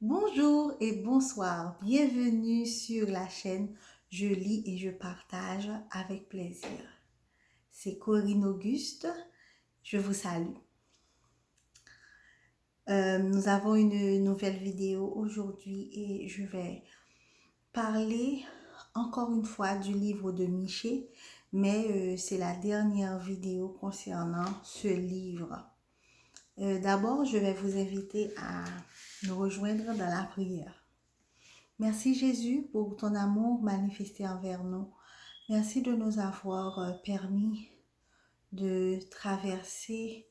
Bonjour et bonsoir, bienvenue sur la chaîne Je lis et je partage avec plaisir. C'est Corinne Auguste, je vous salue. Nous avons une nouvelle vidéo aujourd'hui et je vais parler encore une fois du livre de Michée, mais c'est la dernière vidéo concernant ce livre. D'abord, je vais vous inviter à nous rejoindre dans la prière. Merci Jésus pour ton amour manifesté envers nous. Merci de nous avoir permis de traverser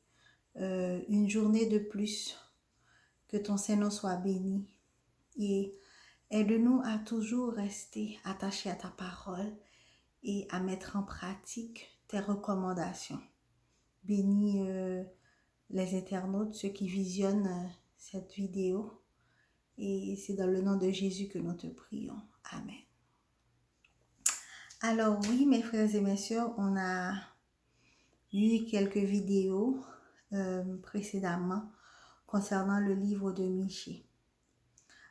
une journée de plus. Que ton Seigneur soit béni et aide-nous à toujours rester attachés à ta parole et à mettre en pratique tes recommandations. Bénis les internautes, ceux qui visionnent cette vidéo. Et c'est dans le nom de Jésus que nous te prions. Amen. Alors oui, mes frères et mes sœurs, on a eu quelques vidéos précédemment concernant le livre de Michée.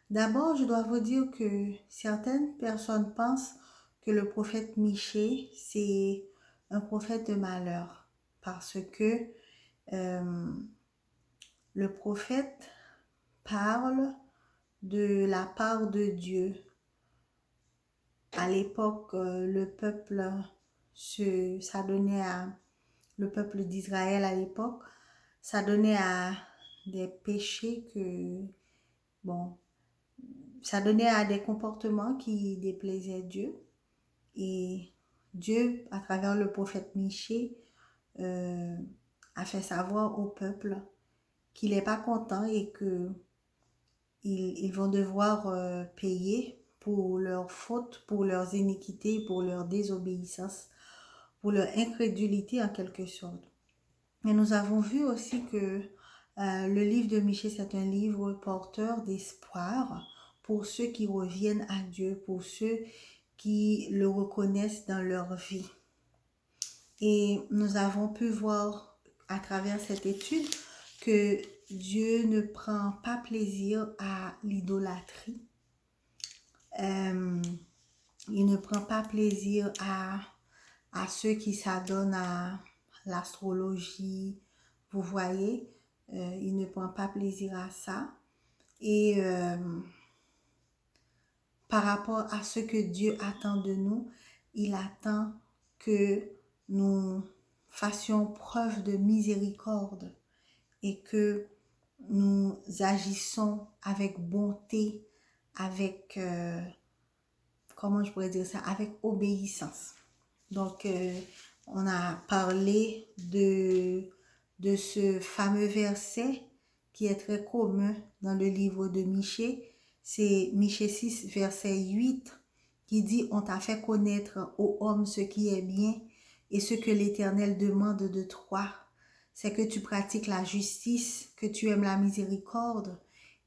D'abord, je dois vous dire que certaines personnes pensent que le prophète Michée, c'est un prophète de malheur parce que le prophète parle de la part de Dieu. À l'époque, le peuple s'adonnait à le peuple d'Israël à l'époque s'adonnait à des péchés s'adonnait à des comportements qui déplaisaient Dieu. Et Dieu, à travers le prophète Michée, a fait savoir au peuple qu'il n'est pas content et que ils vont devoir payer pour leurs fautes, pour leurs iniquités, pour leur désobéissance, pour leur incrédulité en quelque sorte. Mais nous avons vu aussi que le livre de Michée, c'est un livre porteur d'espoir pour ceux qui reviennent à Dieu, pour ceux qui le reconnaissent dans leur vie. Et nous avons pu voir à travers cette étude que Dieu ne prend pas plaisir à l'idolâtrie. Il ne prend pas plaisir à ceux qui s'adonnent à l'astrologie. Vous voyez, il ne prend pas plaisir à ça. Et par rapport à ce que Dieu attend de nous, il attend que nous fassions preuve de miséricorde et que nous agissons avec bonté, avec, comment je pourrais dire ça, avec obéissance. Donc, on a parlé de ce fameux verset qui est très commun dans le livre de Michée. C'est Michée 6, verset 8, qui dit « On t'a fait connaître, ô homme, ce qui est bien, et ce que l'Éternel demande de toi, c'est que tu pratiques la justice, que tu aimes la miséricorde,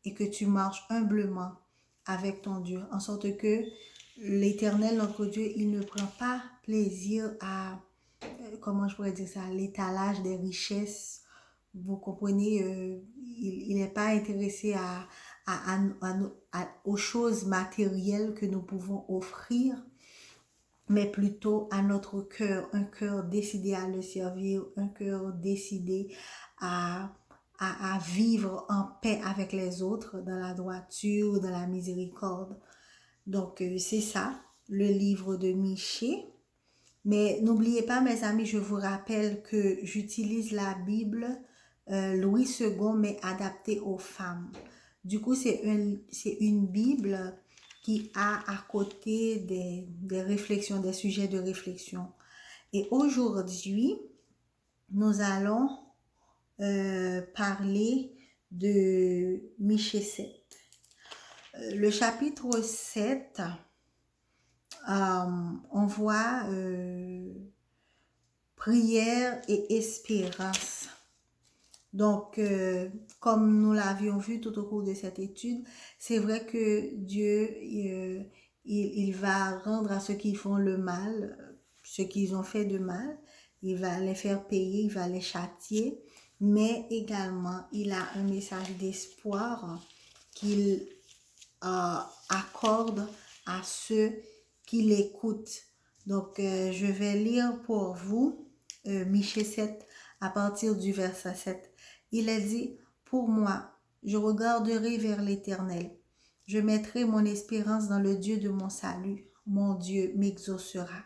et que tu marches humblement avec ton Dieu. » En sorte que l'Éternel, notre Dieu, il ne prend pas plaisir à, comment je pourrais dire ça, l'étalage des richesses. Vous comprenez, il n'est pas intéressé aux choses matérielles que nous pouvons offrir, mais plutôt à notre cœur, un cœur décidé à le servir, un cœur décidé à vivre en paix avec les autres, dans la droiture, dans la miséricorde. Donc, c'est ça, le livre de Michée. Mais n'oubliez pas, mes amis, je vous rappelle que j'utilise la Bible Louis II, mais adaptée aux femmes. Du coup, c'est une Bible qui a à côté des réflexions, des sujets de réflexion. Et aujourd'hui, nous allons parler de Michée 7. Le chapitre 7, on voit prière et espérance. Donc, comme nous l'avions vu tout au cours de cette étude, c'est vrai que Dieu, il va rendre à ceux qui font le mal, ceux qui ont fait de mal, il va les faire payer, il va les châtier, mais également, il a un message d'espoir qu'il accorde à ceux qui l'écoutent. Donc, je vais lire pour vous Michée 7 à partir du verset 7. Il a dit, pour moi, je regarderai vers l'Éternel. Je mettrai mon espérance dans le Dieu de mon salut. Mon Dieu m'exaucera.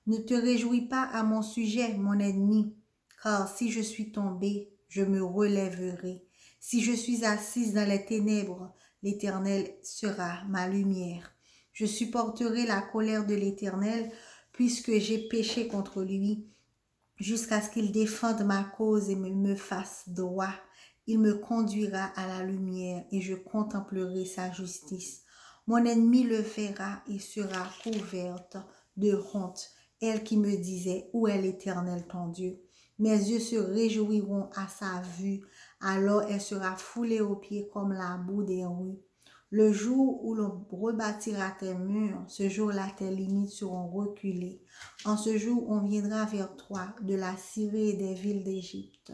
Ne te réjouis pas à mon sujet, mon ennemi, car si je suis tombé, je me relèverai. Si je suis assise dans les ténèbres, l'Éternel sera ma lumière. Je supporterai la colère de l'Éternel, puisque j'ai péché contre lui, jusqu'à ce qu'il défende ma cause et me fasse droit. Il me conduira à la lumière et je contemplerai sa justice. Mon ennemi le verra et sera couverte de honte. Elle qui me disait, où est l'Éternel ton Dieu? Mes yeux se réjouiront à sa vue, alors elle sera foulée aux pieds comme la boue des rues. Le jour où l'on rebâtira tes murs, ce jour-là tes limites seront reculées. En ce jour, on viendra vers toi de la Syrie et des villes d'Égypte,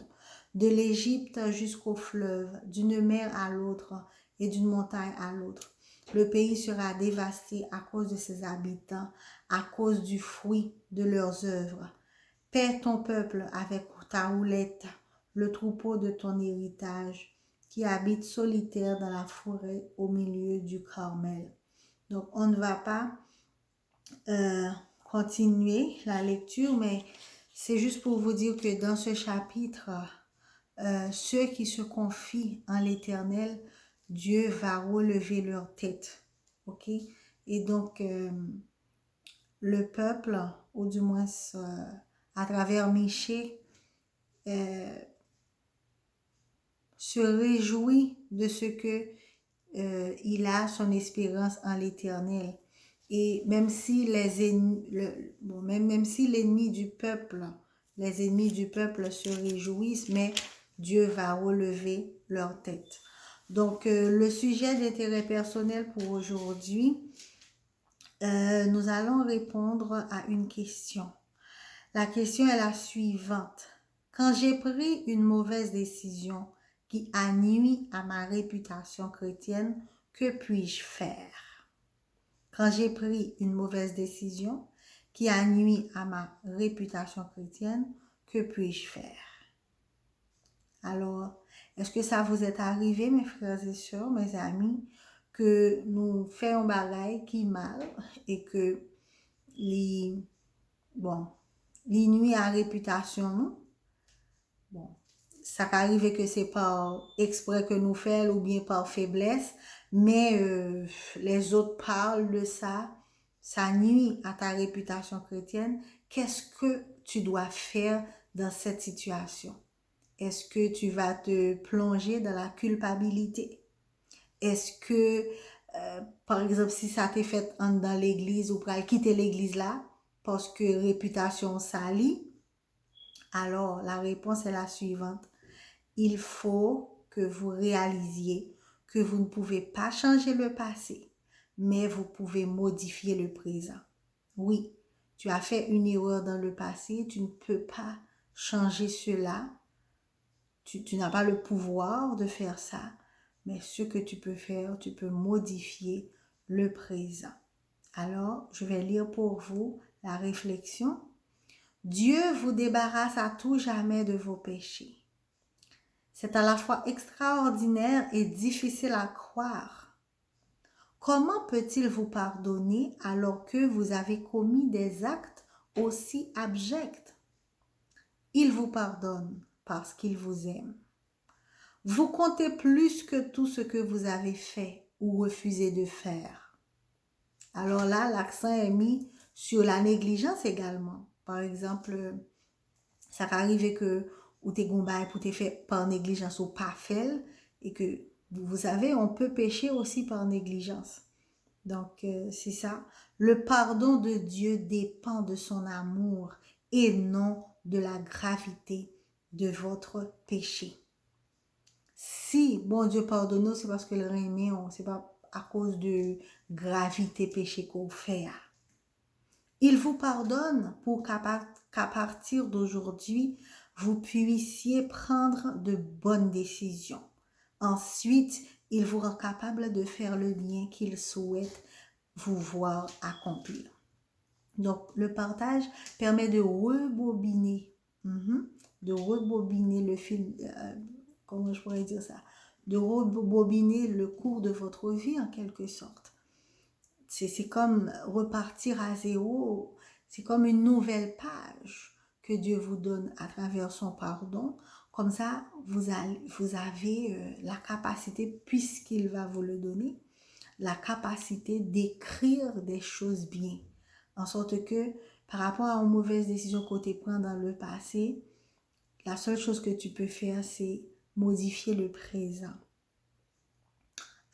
de l'Égypte jusqu'au fleuve, d'une mer à l'autre et d'une montagne à l'autre. Le pays sera dévasté à cause de ses habitants, à cause du fruit de leurs œuvres. Paie ton peuple avec ta houlette, le troupeau de ton héritage, qui habite solitaire dans la forêt au milieu du Carmel. Donc, on ne va pas continuer la lecture, mais c'est juste pour vous dire que dans ce chapitre, ceux qui se confient en l'Éternel, Dieu va relever leur tête. Ok? Et donc, le peuple, ou du moins à travers Michée, se réjouit de ce que il a son espérance en l'Éternel. Et même si les ennemis, même si l'ennemi du peuple, les ennemis du peuple se réjouissent, mais Dieu va relever leur tête. Donc, le sujet d'intérêt personnel pour aujourd'hui, nous allons répondre à une question. La question est la suivante. Quand j'ai pris une mauvaise décision qui a nui à ma réputation chrétienne, que puis-je faire? Quand j'ai pris une mauvaise décision qui a nui à ma réputation chrétienne, que puis-je faire? Alors, est-ce que ça vous est arrivé, mes frères et sœurs, mes amis, que nous faisons bagaille qui mal et que les nuit à réputation nous? Bon, ça peut arriver que c'est par exprès que nous faisons ou bien par faiblesse, mais les autres parlent de ça, ça nuit à ta réputation chrétienne. Qu'est-ce que tu dois faire dans cette situation? Est-ce que tu vas te plonger dans la culpabilité? Est-ce que, par exemple, si ça t'est fait dans l'église ou pour quitter l'église là, parce que réputation salie, alors la réponse est la suivante. Il faut que vous réalisiez que vous ne pouvez pas changer le passé, mais vous pouvez modifier le présent. Oui, tu as fait une erreur dans le passé, tu ne peux pas changer cela. Tu n'as pas le pouvoir de faire ça, mais ce que tu peux faire, tu peux modifier le présent. Alors, je vais lire pour vous la réflexion. Dieu vous débarrasse à tout jamais de vos péchés. C'est à la fois extraordinaire et difficile à croire. Comment peut-il vous pardonner alors que vous avez commis des actes aussi abjects? Il vous pardonne parce qu'il vous aime. Vous comptez plus que tout ce que vous avez fait ou refusé de faire. Alors là, l'accent est mis sur la négligence également. Par exemple, ça peut arriver que ou t'es gombay pour te fait par négligence ou pas fait et que vous savez, on peut pécher aussi par négligence. Donc, c'est ça. Le pardon de Dieu dépend de son amour et non de la gravité de votre péché. Si bon Dieu pardonne nous, c'est parce que le remet, c'est pas à cause de gravité péché qu'on fait. Il vous pardonne pour qu'à partir d'aujourd'hui, vous puissiez prendre de bonnes décisions. Ensuite, il vous rend capable de faire le bien qu'il souhaite vous voir accomplir. Donc, le partage permet de rebobiner, le film, comment je pourrais dire ça, de rebobiner le cours de votre vie en quelque sorte. C'est comme repartir à zéro, c'est comme une nouvelle page que Dieu vous donne à travers son pardon. Comme ça, vous avez la capacité, puisqu'il va vous le donner, la capacité d'écrire des choses bien. En sorte que, par rapport à une mauvaise décision que tu prends dans le passé, la seule chose que tu peux faire, c'est modifier le présent.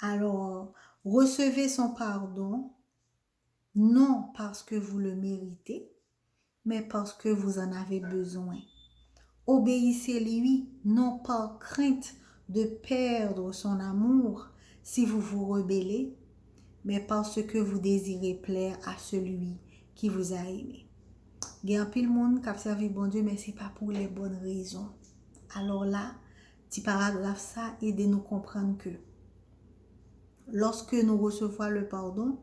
Alors, recevez son pardon, non parce que vous le méritez, mais parce que vous en avez besoin. Obéissez-lui, non par crainte de perdre son amour si vous vous rebellez, mais parce que vous désirez plaire à celui qui vous a aimé. Il y a un pile monde qui a servi bon Dieu, mais ce n'est pas pour les bonnes raisons. Alors là, petit paragraphe ça, aidez-nous comprendre que lorsque nous recevons le pardon,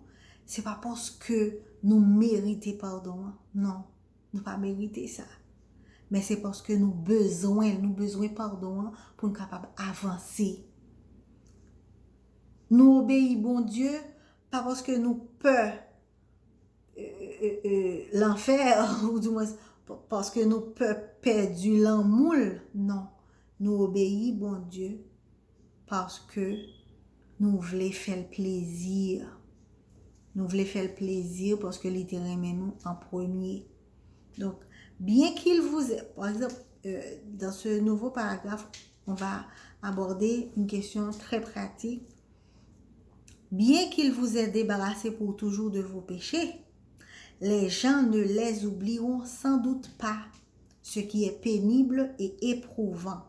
ce n'est pas parce que nous méritons pardon. Non, nous pas mériter ça. Mais c'est parce que nous besoin pardon pour nous capables d'avancer. Nous obéissons bon Dieu, pas parce que nous peur l'enfer, ou du moins parce que nous peur perdu l'enmoule. Non, nous obéissons bon Dieu parce que nous voulons faire le plaisir. Nous voulons faire le plaisir parce que littéralement nous en premier. Donc, bien qu'il vous ait, par exemple, dans ce nouveau paragraphe, on va aborder une question très pratique. Bien qu'il vous ait débarrassé pour toujours de vos péchés, les gens ne les oublieront sans doute pas, ce qui est pénible et éprouvant.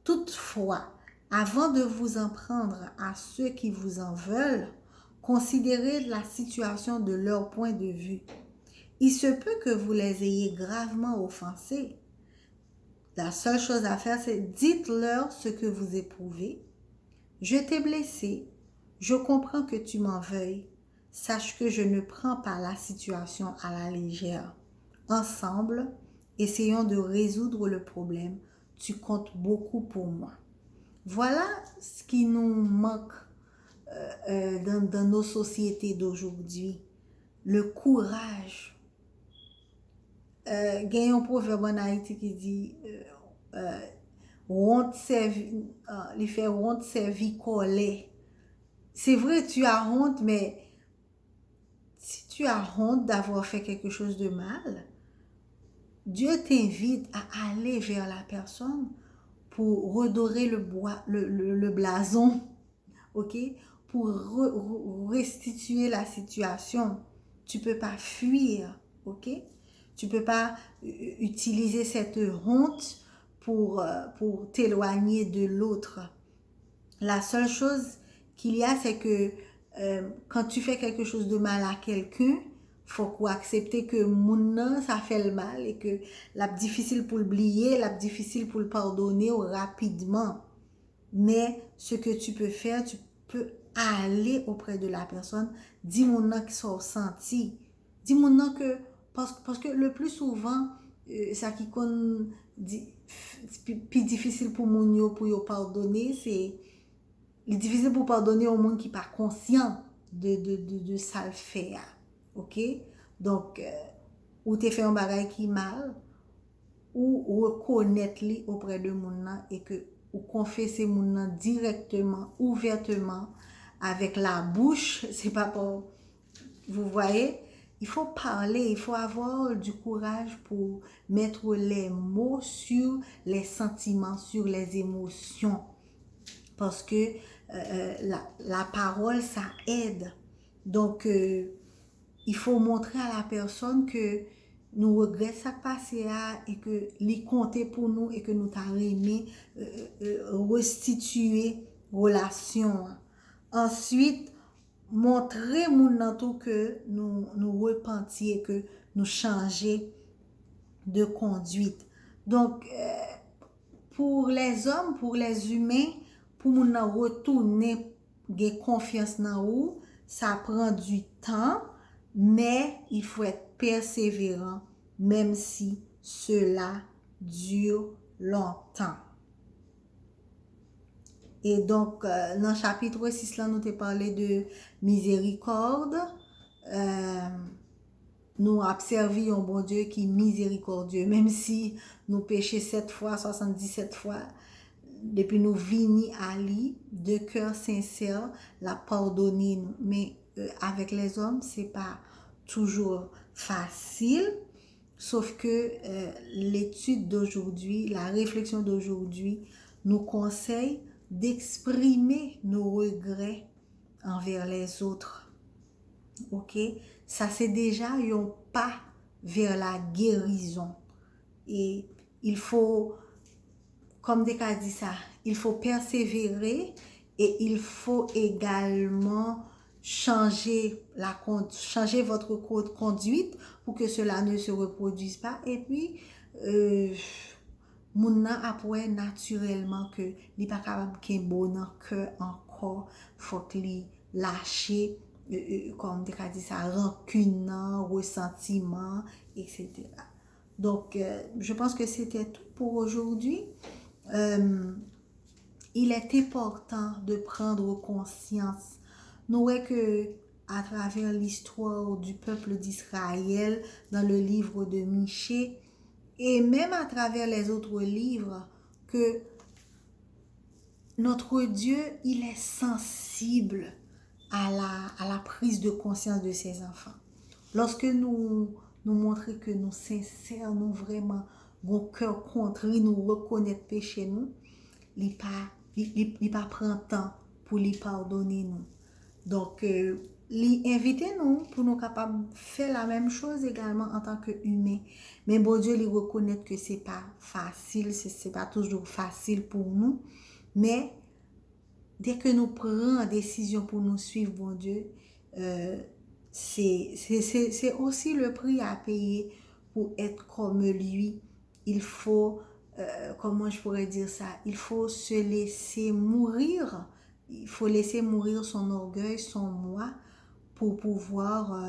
Toutefois, avant de vous en prendre à ceux qui vous en veulent, considérez la situation de leur point de vue. Il se peut que vous les ayez gravement offensés. La seule chose à faire, c'est dites-leur ce que vous éprouvez. Je t'ai blessé. Je comprends que tu m'en veuilles. Sache que je ne prends pas la situation à la légère. Ensemble, essayons de résoudre le problème. Tu comptes beaucoup pour moi. Voilà ce qui nous manque dans nos sociétés d'aujourd'hui. Le courage. Il y a un proverbe en Haïti qui dit honte servi collet. C'est vrai, tu as honte, mais si tu as honte d'avoir fait quelque chose de mal, Dieu t'invite à aller vers la personne pour redorer le blason, ok? Pour restituer la situation. Tu ne peux pas fuir, ok? Tu ne peux pas utiliser cette honte pour t'éloigner de l'autre. La seule chose qu'il y a, c'est que quand tu fais quelque chose de mal à quelqu'un, faut qu'on accepte que mon ça fait le mal et que c'est difficile pour l'oublier, c'est difficile pour le pardonner rapidement. Mais ce que tu peux faire, tu peux aller auprès de la personne, dis-moi qui sont ressenti, dis-moi que parce que le plus souvent ça qui est plus difficile pour mon pour pardonner, c'est difficile pour pardonner au monde qui n'est pas conscient de ça le faire. Ok? Donc, ou tu fait un bagage qui mal, ou reconnaître li auprès de moun et que ou confesser moun directement, ouvertement, avec la bouche, c'est pas pour... Vous voyez? Il faut parler, il faut avoir du courage pour mettre les mots sur les sentiments, sur les émotions. Parce que la parole, ça aide. Donc, il faut montrer à la personne que nous regrettons ça passé et que les compter pour nous et que nous t'avons aimé restituer relation. Ensuite, montrer mon tout que nous repentir, que nous changer de conduite. Donc, pour les hommes, pour les humains, pour moun nan retourner gen confiance nan ou, ça prend du temps, mais il faut être persévérant, même si cela dure longtemps. Et donc, dans le chapitre 6, là, nous te parlé de miséricorde. Nous observions un bon Dieu qui est miséricordieux, même si nous péchons 7 fois, 77 fois, depuis nous vini à lui, de cœur sincère, la pardonner nous. Mais avec les hommes, c'est pas toujours facile, sauf que l'étude d'aujourd'hui, la réflexion d'aujourd'hui, nous conseille d'exprimer nos regrets envers les autres. Ok? Ça, c'est déjà un pas vers la guérison. Et il faut, comme Descartes dit ça, il faut persévérer et il faut également changer votre conduite pour que cela ne se reproduise pas. Et puis, moun nan apwe naturellement que li pa capable ken bon nan cœur encore, faut que li lâcher comme des cas dit ça, rancune, ressentiment, etc. Donc, je pense que c'était tout pour aujourd'hui. Il est important de prendre conscience. Nous voyons que à travers l'histoire du peuple d'Israël, dans le livre de Michée, et même à travers les autres livres, que notre Dieu, il est sensible à la prise de conscience de ses enfants. Lorsque nous montrons que nous sincères, nous vraiment, mon cœur contrit, nous reconnaître péché nous, il pas prend temps pour lui pardonner nous. Donc, inviter nous pour nous capables de faire la même chose également en tant qu'humains. Mais bon Dieu, il reconnaît que c'est pas facile, c'est pas toujours facile pour nous. Mais dès que nous prenons la décision pour nous suivre, bon Dieu, c'est aussi le prix à payer pour être comme lui. Il faut, comment je pourrais dire ça, il faut se laisser mourir. Il faut laisser mourir son orgueil, son moi, pour pouvoir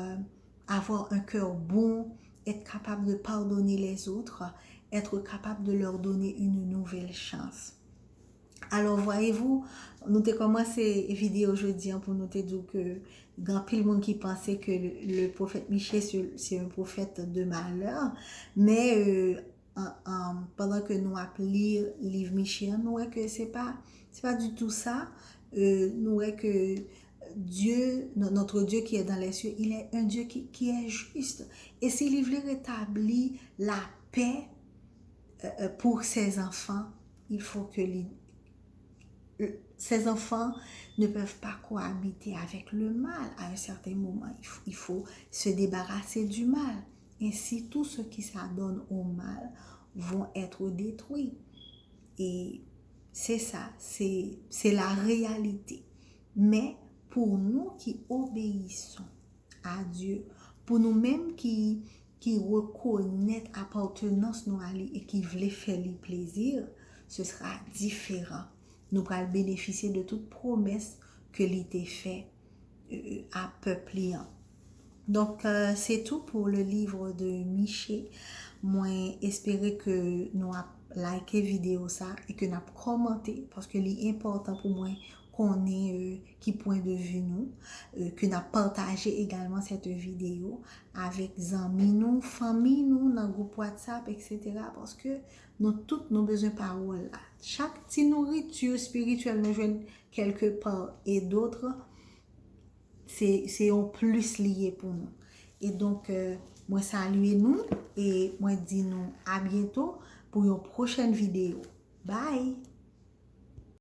avoir un cœur bon, être capable de pardonner les autres, être capable de leur donner une nouvelle chance. Alors, voyez-vous, nous avons commencé la vidéo aujourd'hui pour nous dire que grand pile monde qui pensait que le prophète Michée c'est un prophète de malheur, mais pendant que nous appelons le livre Michée, nous voyons que c'est pas du tout ça. Nous voyons que Dieu, notre Dieu qui est dans les cieux, il est un Dieu qui est juste. Et s'il veut rétablir la paix pour ses enfants, il faut que ces enfants ne peuvent pas cohabiter avec le mal. À un certain moment, il faut se débarrasser du mal. Ainsi, tous ceux qui s'adonnent au mal vont être détruits. Et c'est ça, c'est la réalité. Mais pour nous qui obéissons à Dieu, pour nous-mêmes qui reconnaissent appartenance nous à lui et qui veulent faire lui plaisir, ce sera différent. Nous allons bénéficier de toute promesse que l'ité fait à peuple. Donc, c'est tout pour le livre de Michée. Moi, espérer que nous avons liké vidéo ça et que nous avons commenté parce que c'est important pour moi qu'on ait qui point de vue nous, que nous avons partagé également cette vidéo avec amis nous, famille nous, dans le groupe WhatsApp, etc. Parce que nous tous nos besoins de parole là. Chaque petite nourriture spirituelle nous joigne quelque part et d'autres, c'est en plus lié pour nous. Et donc, moi salue nous et moi dis nous à bientôt pour une prochaine vidéo. Bye!